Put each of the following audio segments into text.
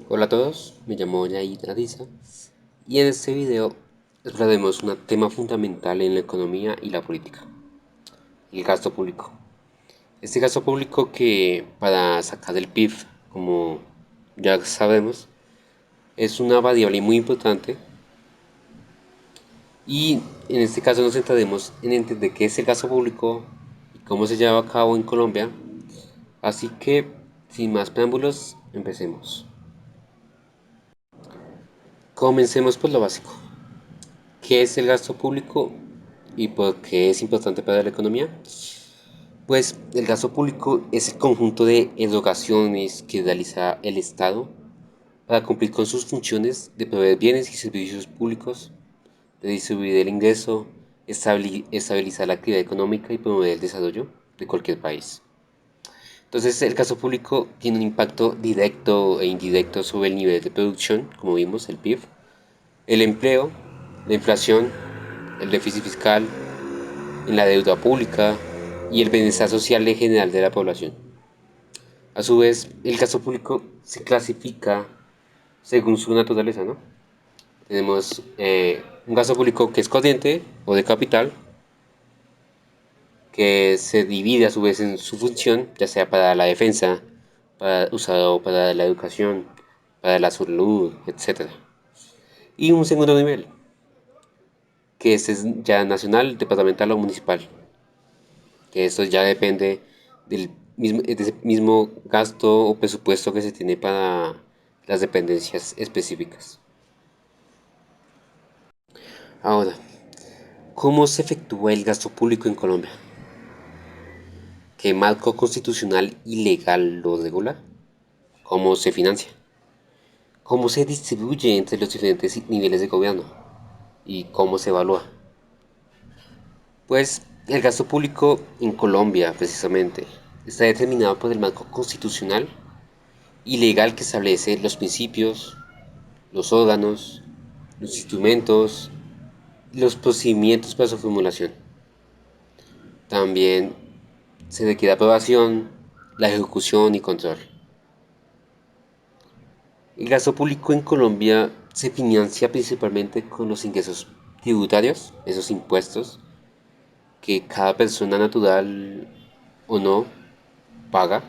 Hola a todos, me llamo Yair Ariza y en este video hablaremos un tema fundamental en la economía y la política, el gasto público. Este gasto público que para sacar el PIB, como ya sabemos, es una variable muy importante y en este caso nos centraremos en entender qué es el gasto público y cómo se lleva a cabo en Colombia. Así que, sin más preámbulos, empecemos. Comencemos por lo básico. ¿Qué es el gasto público y por qué es importante para la economía? Pues el gasto público es el conjunto de erogaciones que realiza el Estado para cumplir con sus funciones de proveer bienes y servicios públicos, de distribuir el ingreso, estabilizar la actividad económica y promover el desarrollo de cualquier país. Entonces el gasto público tiene un impacto directo e indirecto sobre el nivel de producción, como vimos, el PIB, el empleo, la inflación, el déficit fiscal, en la deuda pública y el bienestar social en general de la población. A su vez, el gasto público se clasifica según su naturaleza, ¿no? Tenemos un gasto público que es corriente o de capital, que se divide a su vez en su función, ya sea para la defensa, usado para la educación, para la salud, etc. Y un segundo nivel, que este es ya nacional, departamental o municipal, que esto ya depende de ese mismo gasto o presupuesto que se tiene para las dependencias específicas. Ahora, ¿cómo se efectúa el gasto público en Colombia? ¿Qué marco constitucional y legal lo regula? ¿Cómo se financia? ¿Cómo se distribuye entre los diferentes niveles de gobierno? ¿Y cómo se evalúa? Pues el gasto público en Colombia, precisamente, está determinado por el marco constitucional y legal que establece los principios, los órganos, los instrumentos y los procedimientos para su formulación. También se requiere aprobación, la ejecución y control. El gasto público en Colombia se financia principalmente con los ingresos tributarios, esos impuestos que cada persona natural o no paga,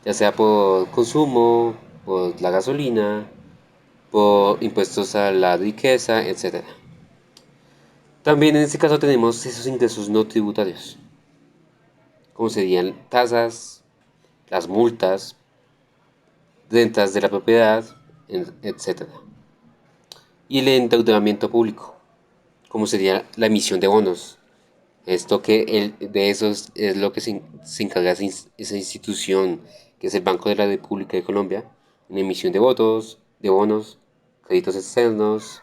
ya sea por consumo, por la gasolina, por impuestos a la riqueza, etc. También en este caso tenemos esos ingresos no tributarios, como serían tasas, las multas, rentas de la propiedad, etc. Y el endeudamiento público, como sería la emisión de bonos. Esto de eso es lo que se encarga esa institución, que es el Banco de la República de Colombia, en emisión de votos, de bonos, créditos externos,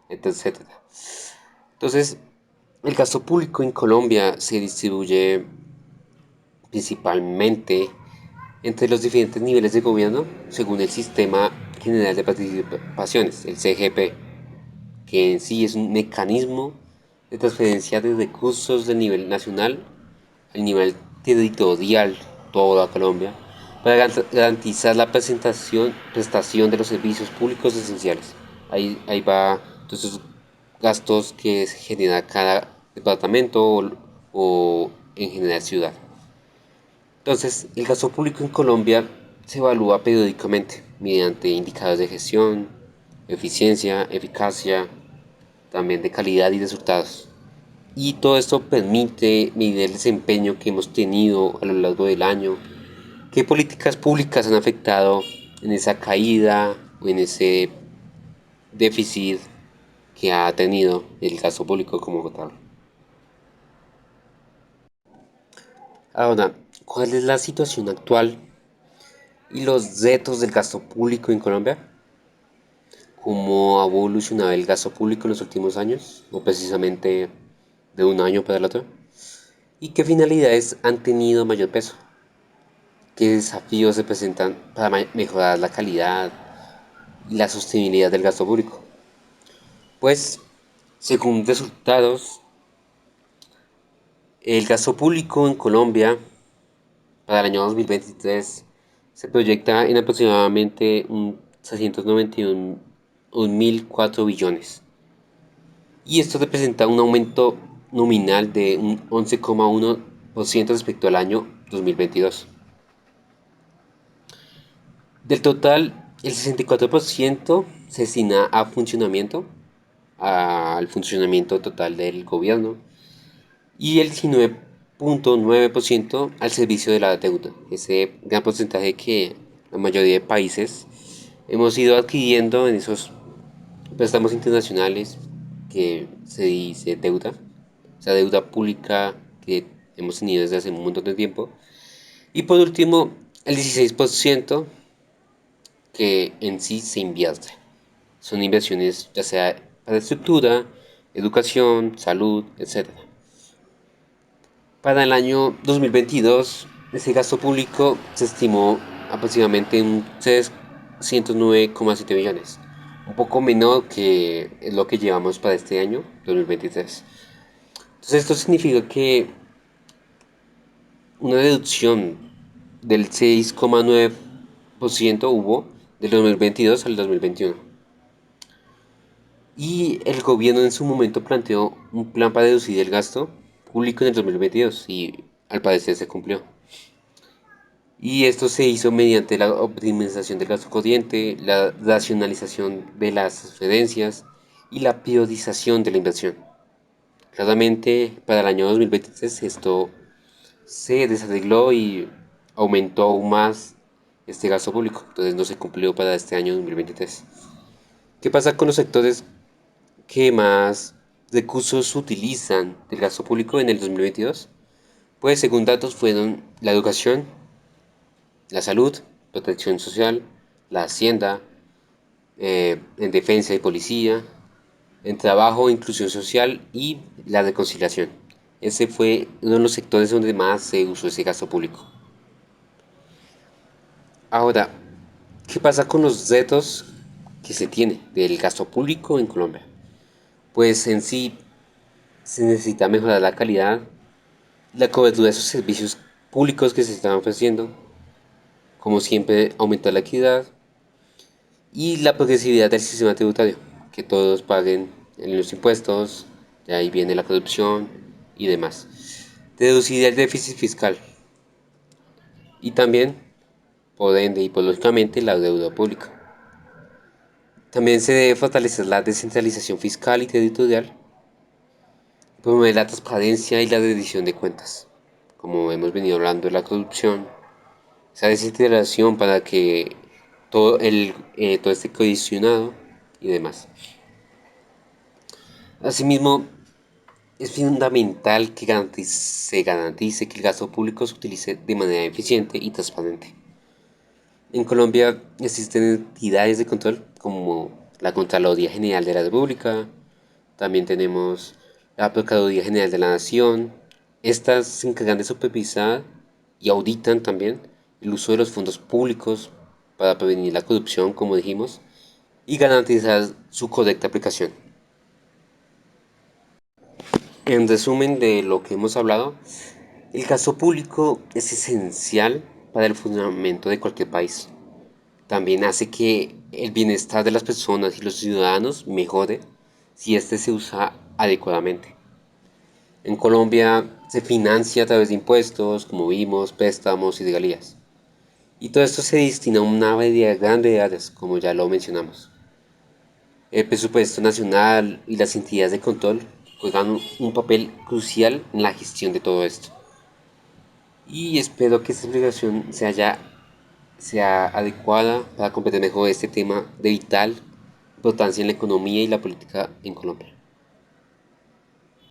etcétera. Entonces, el gasto público en Colombia se distribuye principalmente entre los diferentes niveles de gobierno según el Sistema General de Participaciones, el CGP, que en sí es un mecanismo de transferencia de recursos del nivel nacional al nivel territorial, toda Colombia, para garantizar la prestación de los servicios públicos esenciales. Ahí va todos esos gastos que genera cada departamento o en general ciudad. Entonces, el gasto público en Colombia se evalúa periódicamente mediante indicadores de gestión, eficiencia, eficacia, también de calidad y resultados. Y todo esto permite medir el desempeño que hemos tenido a lo largo del año, qué políticas públicas han afectado en esa caída o en ese déficit que ha tenido el gasto público como tal. Ahora, ¿cuál es la situación actual y los retos del gasto público en Colombia? ¿Cómo ha evolucionado el gasto público en los últimos años? O precisamente de un año para el otro. ¿Y qué finalidades han tenido mayor peso? ¿Qué desafíos se presentan para mejorar la calidad y la sostenibilidad del gasto público? Pues, según resultados, el gasto público en Colombia para el año 2023 se proyecta en aproximadamente un 691.004 billones. Y esto representa un aumento nominal de un 11,1% respecto al año 2022. Del total, el 64% se destina al funcionamiento total del gobierno, y el 19,9% al servicio de la deuda, ese gran porcentaje que la mayoría de países hemos ido adquiriendo en esos préstamos internacionales que se dice deuda, esa deuda pública que hemos tenido desde hace un montón de tiempo. Y por último, el 16% que en sí se invierte. Son inversiones ya sea para estructura, educación, salud, etcétera. Para el año 2022, ese gasto público se estimó aproximadamente en 309,7 billones, un poco menor que lo que llevamos para este año 2023. Entonces esto significa que una reducción del 6,9% hubo del 2022 al 2021. Y el gobierno en su momento planteó un plan para reducir el gasto público en el 2022 y al parecer se cumplió. Y esto se hizo mediante la optimización del gasto corriente, la racionalización de las transferencias y la priorización de la inversión. Claramente, para el año 2023 esto se desarregló y aumentó aún más este gasto público, entonces no se cumplió para este año 2023. ¿Qué pasa con los sectores que más recursos utilizan del gasto público en el 2022? Pues según datos fueron la educación, la salud, protección social, la hacienda, en defensa y policía, en trabajo, inclusión social y la reconciliación. Ese fue uno de los sectores donde más se usó ese gasto público. Ahora, ¿qué pasa con los retos que se tiene del gasto público en Colombia? Pues en sí se necesita mejorar la calidad, la cobertura de esos servicios públicos que se están ofreciendo, como siempre aumentar la equidad y la progresividad del sistema tributario, que todos paguen en los impuestos, de ahí viene la corrupción y demás. Reducir el déficit fiscal y también, por ende y por lógicamente, la deuda pública. También se debe fortalecer la descentralización fiscal y territorial, promover la transparencia y la rendición de cuentas. Como hemos venido hablando de la corrupción, esa descentralización para que todo esté cohesionado y demás. Asimismo, es fundamental que se garantice que el gasto público se utilice de manera eficiente y transparente. En Colombia existen entidades de control como la Contraloría General de la República, también tenemos la Procuraduría General de la Nación. Estas se encargan de supervisar y auditan también el uso de los fondos públicos para prevenir la corrupción, como dijimos, y garantizar su correcta aplicación. En resumen de lo que hemos hablado, el gasto público es esencial para el funcionamiento de cualquier país. También hace que el bienestar de las personas y los ciudadanos mejore si éste se usa adecuadamente. En Colombia se financia a través de impuestos, como vimos, préstamos y regalías. Y todo esto se destina a una variedad grande de áreas, como ya lo mencionamos. El presupuesto nacional y las entidades de control juegan un papel crucial en la gestión de todo esto. Y espero que esta explicación sea adecuada para comprender mejor este tema de vital importancia en la economía y la política en Colombia.